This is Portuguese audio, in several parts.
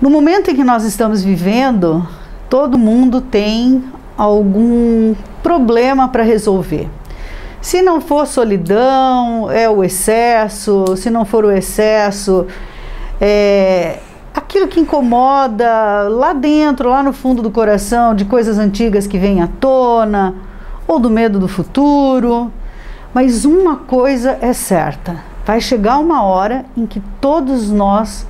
No momento em que nós estamos vivendo, todo mundo tem algum problema para resolver. Se não for solidão, é o excesso. Se não for o excesso, é aquilo que incomoda lá dentro, lá no fundo do coração, de coisas antigas que vêm à tona, ou do medo do futuro. Mas uma coisa é certa, vai chegar uma hora em que todos nós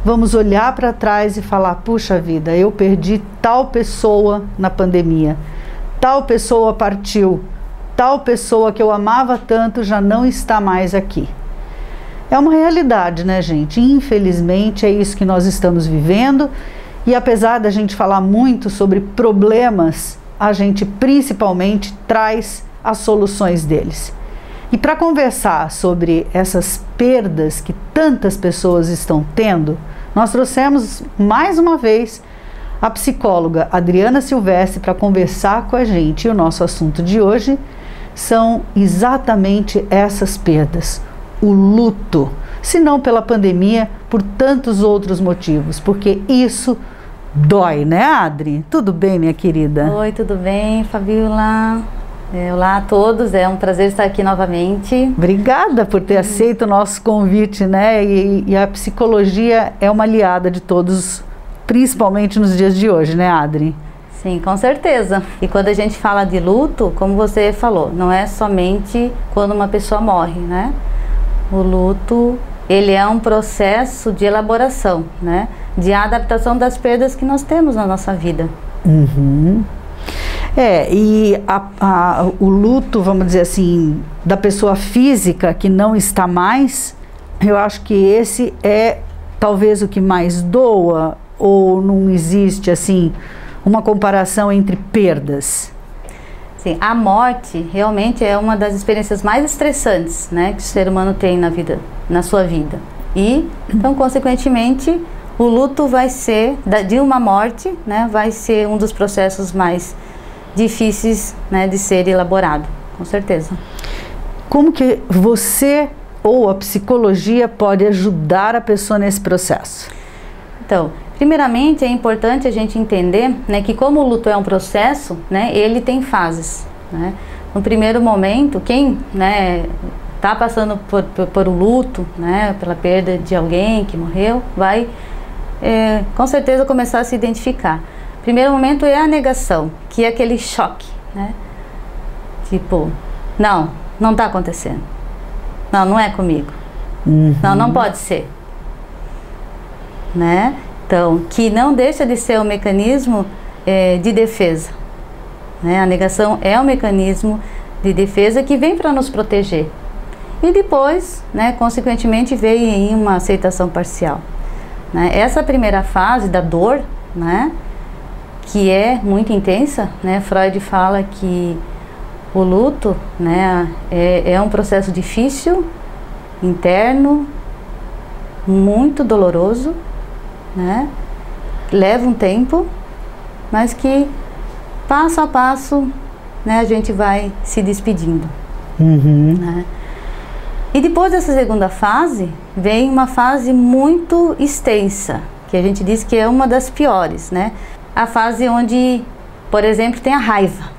vamos olhar para trás e falar: puxa vida, eu perdi tal pessoa na pandemia, tal pessoa partiu, tal pessoa que eu amava tanto já não está mais aqui. É uma realidade, né, gente? Infelizmente é isso que nós estamos vivendo, e apesar da gente falar muito sobre problemas, a gente principalmente traz as soluções deles. E para conversar sobre essas perdas que tantas pessoas estão tendo, nós trouxemos mais uma vez a psicóloga Adriana Silvestre para conversar com a gente. E o nosso assunto de hoje são exatamente essas perdas, o luto, se não pela pandemia, por tantos outros motivos, porque isso dói, né, Adri? Tudo bem, minha querida? Oi, tudo bem, Fabiola? Olá a todos, é um prazer estar aqui novamente. Obrigada por ter aceito o nosso convite, né? E a psicologia é uma aliada de todos, principalmente nos dias de hoje, né, Adri? Sim, com certeza. E quando a gente fala de luto, como você falou, não é somente quando uma pessoa morre, né? O luto, ele é um processo de elaboração, né? De adaptação das perdas que nós temos na nossa vida. Uhum. E o luto, vamos dizer assim, da pessoa física que não está mais, eu acho que esse é talvez o que mais doa, ou não existe assim uma comparação entre perdas? Sim, a morte realmente é uma das experiências mais estressantes, né, que o ser humano tem na sua vida. E, então, consequentemente, o luto vai ser, de uma morte, né, vai ser um dos processos mais difíceis, né, de ser elaborado, com certeza. Como que você ou a psicologia pode ajudar a pessoa nesse processo? Então, primeiramente é importante a gente entender, né, que como o luto é um processo, né, ele tem fases, né? No primeiro momento, quem, né, está passando por um luto, né, pela perda de alguém que morreu, vai com certeza começar a se identificar. Primeiro momento é a negação, que é aquele choque, né? Tipo, não está acontecendo. Não é comigo. Uhum. Não pode ser. Né? Então, que não deixa de ser um mecanismo de defesa. Né? A negação é um mecanismo de defesa que vem para nos proteger. E depois, né, consequentemente, vem em uma aceitação parcial. Né? Essa primeira fase da dor, né, que é muito intensa, né? Freud fala que o luto, né, é um processo difícil, interno, muito doloroso, né? Leva um tempo, mas que passo a passo, né, a gente vai se despedindo. Uhum. Né? E depois dessa segunda fase, vem uma fase muito extensa, que a gente diz que é uma das piores, né? A fase onde, por exemplo, tem a raiva.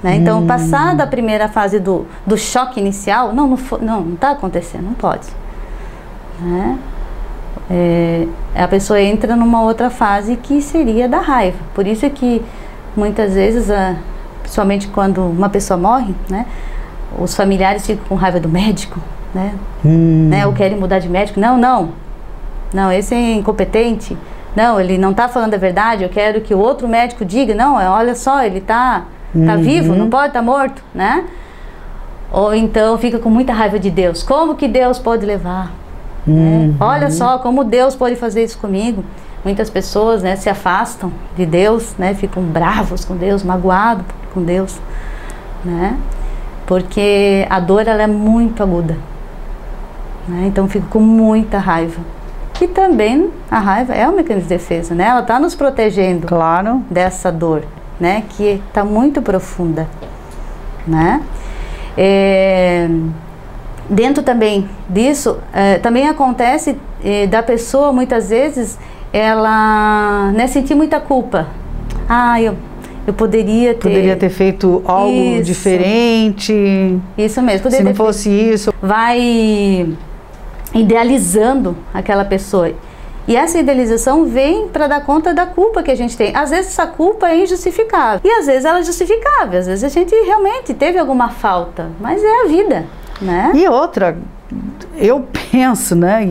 Né? Então, passada a primeira fase do choque inicial, não está acontecendo, não pode. Né? A pessoa entra numa outra fase que seria da raiva. Por isso que muitas vezes, principalmente quando uma pessoa morre, né, os familiares ficam com raiva do médico, né? Ou querem mudar de médico. Não, esse é incompetente. Não, ele não está falando a verdade, eu quero que o outro médico diga, olha só, ele está vivo, não pode estar morto, né? Ou então fica com muita raiva de Deus. Como que Deus pode levar? Né? Olha só, como Deus pode fazer isso comigo? Muitas pessoas, né, se afastam de Deus, né, ficam bravos com Deus, magoados com Deus, né? Porque a dor, ela é muito aguda. Né? Então fica com muita raiva. E também a raiva é um mecanismo de defesa, né? Ela está nos protegendo, claro, dessa dor, né? Que está muito profunda, né? Dentro também disso, também acontece da pessoa, muitas vezes, ela, né, sentir muita culpa. Eu poderia ter feito algo diferente. Isso mesmo. Se não fosse isso. Vai idealizando aquela pessoa. E essa idealização vem para dar conta da culpa que a gente tem. Às vezes essa culpa é injustificável. E às vezes ela é justificável. Às vezes a gente realmente teve alguma falta. Mas é a vida, né? E outra, eu penso, né?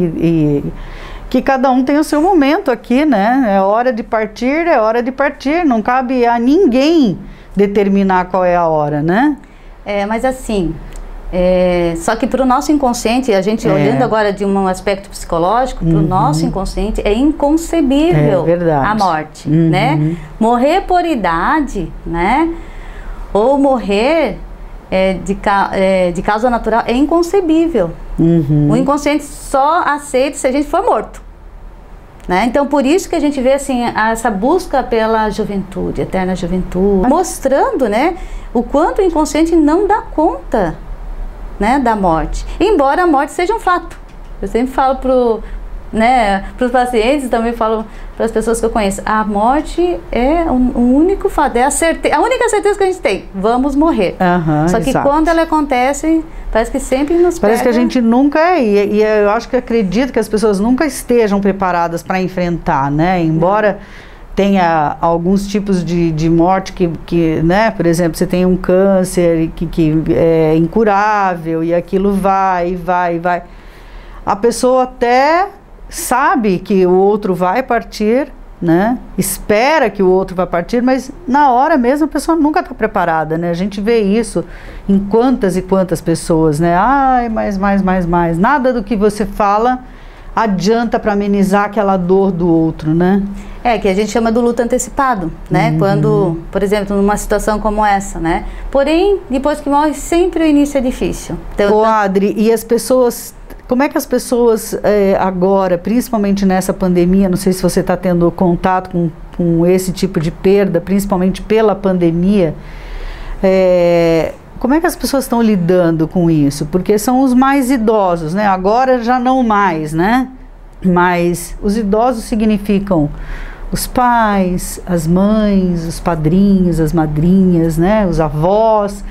Que cada um tem o seu momento aqui, né? É hora de partir, é hora de partir. Não cabe a ninguém determinar qual é a hora, né? Mas assim... só que para o nosso inconsciente, a gente olhando agora de um aspecto psicológico, para o nosso inconsciente é inconcebível a morte, né? Morrer por idade, né? Ou morrer de causa natural é inconcebível. O inconsciente só aceita se a gente for morto, né? Então por isso que a gente vê assim essa busca pela juventude, eterna juventude, mostrando, né, o quanto o inconsciente não dá conta, né, da morte, embora a morte seja um fato. Eu sempre falo para os pacientes, também falo para as pessoas que eu conheço, a morte é um único fato, é a única certeza que a gente tem, vamos morrer. Só que quando ela acontece, parece que sempre nos parece que a gente nunca e eu acho que acredito que as pessoas nunca estejam preparadas para enfrentar, né, embora tenha alguns tipos de morte que, né, por exemplo, você tem um câncer que é incurável e aquilo vai. A pessoa até sabe que o outro vai partir, né, espera que o outro vai partir, mas na hora mesmo a pessoa nunca está preparada, né, a gente vê isso em quantas e quantas pessoas, né, mais, nada do que você fala adianta para amenizar aquela dor do outro, né? Que a gente chama do luto antecipado, né? Quando, por exemplo, numa situação como essa, né? Porém, depois que morre, sempre o início é difícil. Então, Adri, e as pessoas, como é que as pessoas agora, principalmente nessa pandemia, não sei se você está tendo contato com esse tipo de perda, principalmente pela pandemia, como é que as pessoas estão lidando com isso? Porque são os mais idosos, né? Agora já não mais, né? Mas os idosos significam os pais, as mães, os padrinhos, as madrinhas, né? Os avós,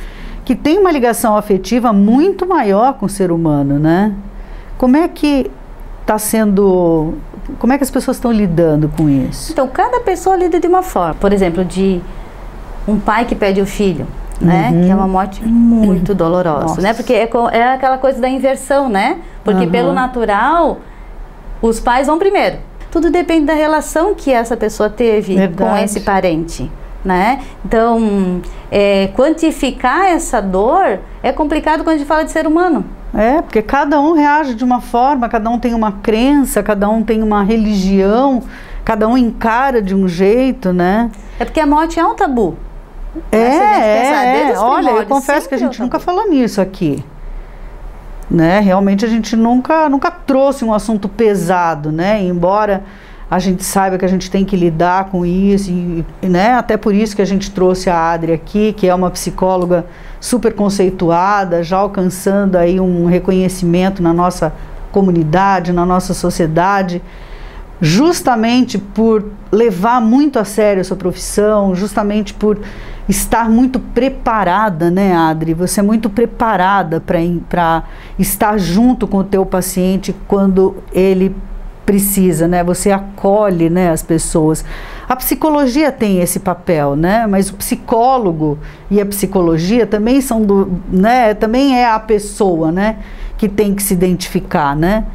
que têm uma ligação afetiva muito maior com o ser humano, né? Como é que está sendo... Como é que as pessoas estão lidando com isso? Então, cada pessoa lida de uma forma. Por exemplo, de um pai que perde o filho, né? Que é uma morte muito dolorosa, né? Porque é aquela coisa da inversão, né? Porque pelo natural, os pais vão primeiro. Tudo depende da relação que essa pessoa teve com esse parente, né? Então, quantificar essa dor é complicado quando a gente fala de ser humano. Porque cada um reage de uma forma, cada um tem uma crença, cada um tem uma religião, cada um encara de um jeito, né? É porque a morte é um tabu. Olha, eu confesso que a gente nunca falou nisso aqui, né? Realmente a gente nunca trouxe um assunto pesado, né? Embora a gente saiba que a gente tem que lidar com isso, né? Até por isso que a gente trouxe a Adri aqui, que é uma psicóloga super conceituada, já alcançando aí um reconhecimento na nossa comunidade, na nossa sociedade, justamente por levar muito a sério a sua profissão, justamente por estar muito preparada, né, Adri? Você é muito preparada para estar junto com o teu paciente quando ele precisa, né? Você acolhe, né, as pessoas. A psicologia tem esse papel, né? Mas o psicólogo e a psicologia também são né? Também é a pessoa, né, que tem que se identificar, né?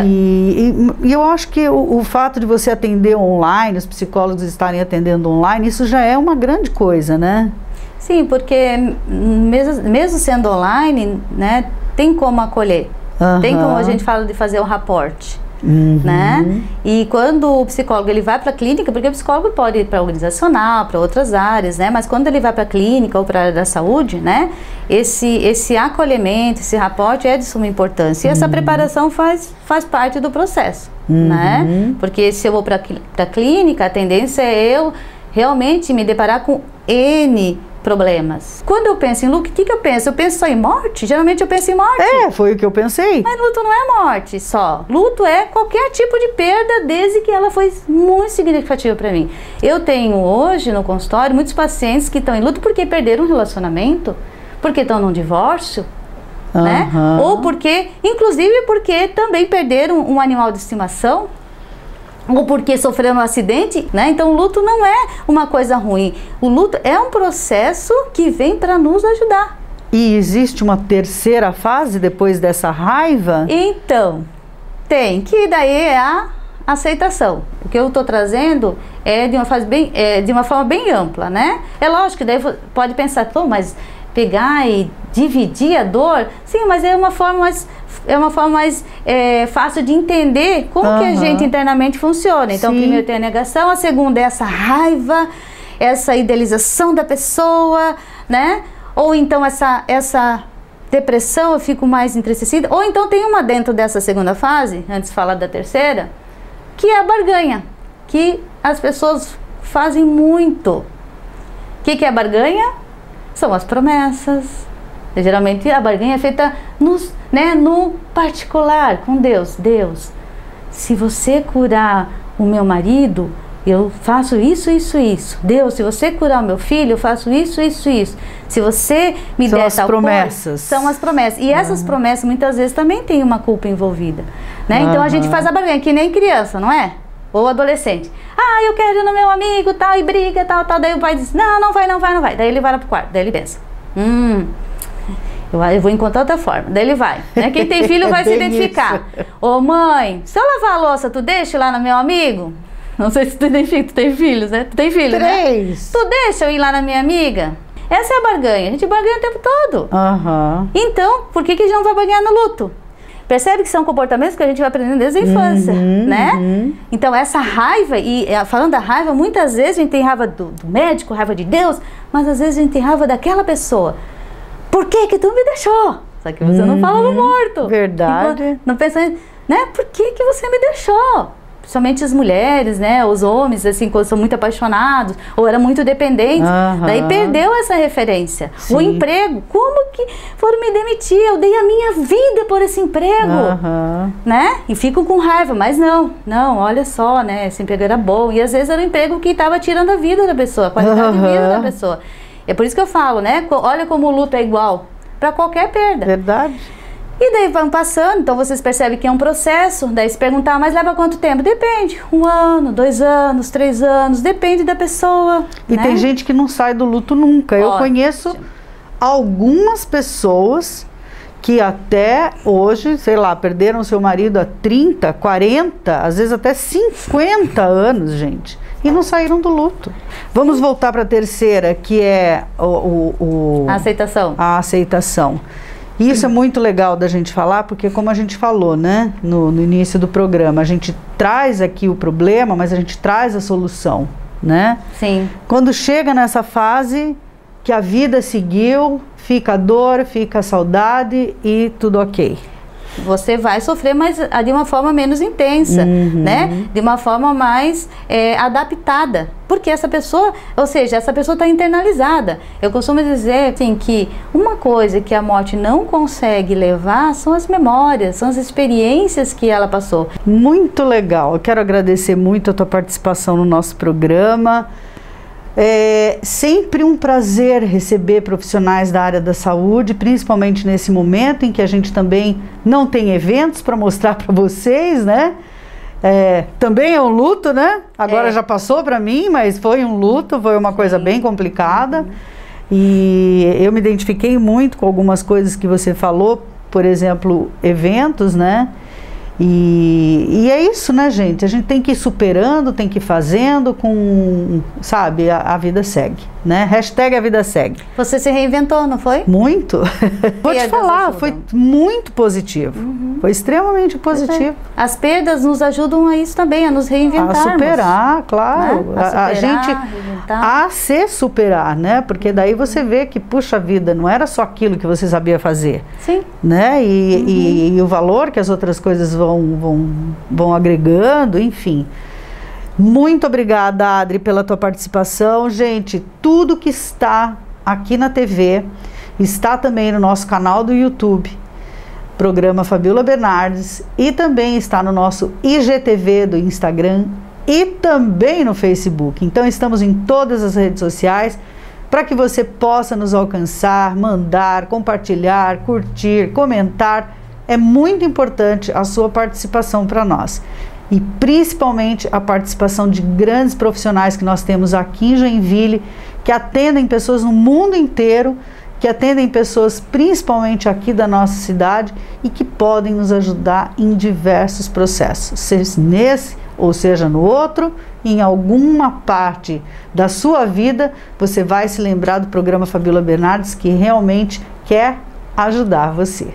E eu acho que o fato de você atender online, os psicólogos estarem atendendo online, isso já é uma grande coisa, né? Sim, porque mesmo sendo online, né, tem como acolher. Tem como a gente fala de fazer um raporte. Né? E quando o psicólogo ele vai para a clínica, porque o psicólogo pode ir para organizacional, para outras áreas, né? Mas quando ele vai para a clínica ou para a área da saúde, né? Esse acolhimento, esse raporte é de suma importância. E essa preparação faz parte do processo, né? Porque se eu vou para a clínica, a tendência é eu realmente me deparar com N problemas. Quando eu penso em luto, o que eu penso? Eu penso só em morte? Geralmente eu penso em morte. Foi o que eu pensei. Mas luto não é morte só. Luto é qualquer tipo de perda, desde que ela foi muito significativa para mim. Eu tenho hoje no consultório muitos pacientes que estão em luto porque perderam um relacionamento, porque estão num divórcio, né? Ou porque, inclusive porque também perderam um animal de estimação, ou porque sofreram um acidente, né? Então o luto não é uma coisa ruim. O luto é um processo que vem para nos ajudar. E existe uma terceira fase depois dessa raiva? Então, tem, que daí é a aceitação. O que eu estou trazendo é de uma fase bem, de uma forma bem ampla, né? É lógico que daí pode pensar, pô, mas pegar e dividir a dor, sim, mas é uma forma mais fácil de entender como que a gente internamente funciona. Então, primeiro tem a negação, a segunda é essa raiva, essa idealização da pessoa, né? Ou então essa depressão, eu fico mais entristecida. Ou então tem uma dentro dessa segunda fase, antes de falar da terceira, que é a barganha, que as pessoas fazem muito. O que é a barganha? São as promessas. Geralmente a barganha é feita no particular, com Deus. Deus, se você curar o meu marido, eu faço isso, isso, isso. Deus, se você curar o meu filho, eu faço isso, isso, isso. Se você me der tal coisa, são as promessas. E essas promessas muitas vezes também tem uma culpa envolvida, né? Então a gente faz a barganha, que nem criança, não é? Ou adolescente. Ah, eu quero ir no meu amigo, tal, e briga, tal. Daí o pai diz, não vai. Daí ele vai lá pro quarto, daí ele pensa, eu vou encontrar outra forma. Daí ele vai, né? Quem tem filho vai se identificar. Ô mãe, se eu lavar a louça, tu deixa lá no meu amigo? Não sei se tu identifica, tu tem filhos, né? Tu tem filho, 3. Né? Tu deixa eu ir lá na minha amiga? Essa é a barganha, a gente barganha o tempo todo. Então, por que a gente não vai barganhar no luto? Percebe que são comportamentos que a gente vai aprendendo desde a infância, né? Então essa raiva, e falando da raiva, muitas vezes a gente tem raiva do médico, raiva de Deus, mas às vezes a gente tem raiva daquela pessoa. Por que tu me deixou? Só que você não fala no morto. Verdade. Não pensa, né? Por que você me deixou? Principalmente as mulheres, né? Os homens, assim, quando são muito apaixonados ou eram muito dependentes. Daí perdeu essa referência. Sim. O emprego, como que foram me demitir? Eu dei a minha vida por esse emprego, né? E ficam com raiva, mas não, olha só, né? Esse emprego era bom. E às vezes era um emprego que estava tirando a vida da pessoa, a qualidade de vida da pessoa. É por isso que eu falo, né? Olha como o luto é igual para qualquer perda. Verdade. E daí vão passando, então vocês percebem que é um processo. Daí se perguntar, mas leva quanto tempo? Depende, 1 ano, 2 anos, 3 anos, depende da pessoa. E tem gente que não sai do luto nunca. Eu conheço algumas pessoas que até hoje, sei lá, perderam seu marido há 30, 40, às vezes até 50 anos, gente. E não saíram do luto. Vamos voltar para a terceira, que é a aceitação. A aceitação. E isso é muito legal da gente falar, porque como a gente falou, né, no início do programa, a gente traz aqui o problema, mas a gente traz a solução, né? Sim. Quando chega nessa fase que a vida seguiu, fica a dor, fica a saudade e tudo ok. Você vai sofrer, mas de uma forma menos intensa, né? De uma forma mais adaptada. Porque essa pessoa, ou seja, essa pessoa está internalizada. Eu costumo dizer assim, que uma coisa que a morte não consegue levar são as memórias, são as experiências que ela passou. Muito legal. Eu quero agradecer muito a tua participação no nosso programa. É sempre um prazer receber profissionais da área da saúde, principalmente nesse momento em que a gente também não tem eventos para mostrar para vocês, né? Também é um luto, né? Agora já passou para mim, mas foi um luto, foi uma coisa bem complicada. E eu me identifiquei muito com algumas coisas que você falou, por exemplo, eventos, né? E é isso, né, gente? A gente tem que ir superando, tem que ir fazendo sabe, a vida segue, né? Hashtag a vida segue. Você se reinventou, não foi? Muito. Vou te falar, foi muito positivo. Foi extremamente positivo. As perdas nos ajudam a isso também, a nos reinventarmos. A superar, claro. Né? A gente a se superar, né? Porque daí você vê que, puxa vida, não era só aquilo que você sabia fazer. Sim. Né? E o valor que as outras coisas vão agregando, enfim. Muito obrigada, Adri, pela tua participação. Gente, tudo que está aqui na TV, está também no nosso canal do YouTube, programa Fabiola Bernardes, e também está no nosso IGTV do Instagram e também no Facebook. Então estamos em todas as redes sociais para que você possa nos alcançar, mandar, compartilhar, curtir, comentar. É muito importante a sua participação para nós. E principalmente a participação de grandes profissionais que nós temos aqui em Joinville, que atendem pessoas no mundo inteiro, que atendem pessoas principalmente aqui da nossa cidade e que podem nos ajudar em diversos processos, seja nesse ou seja no outro. Em alguma parte da sua vida você vai se lembrar do programa Fabiola Bernardes, que realmente quer ajudar você.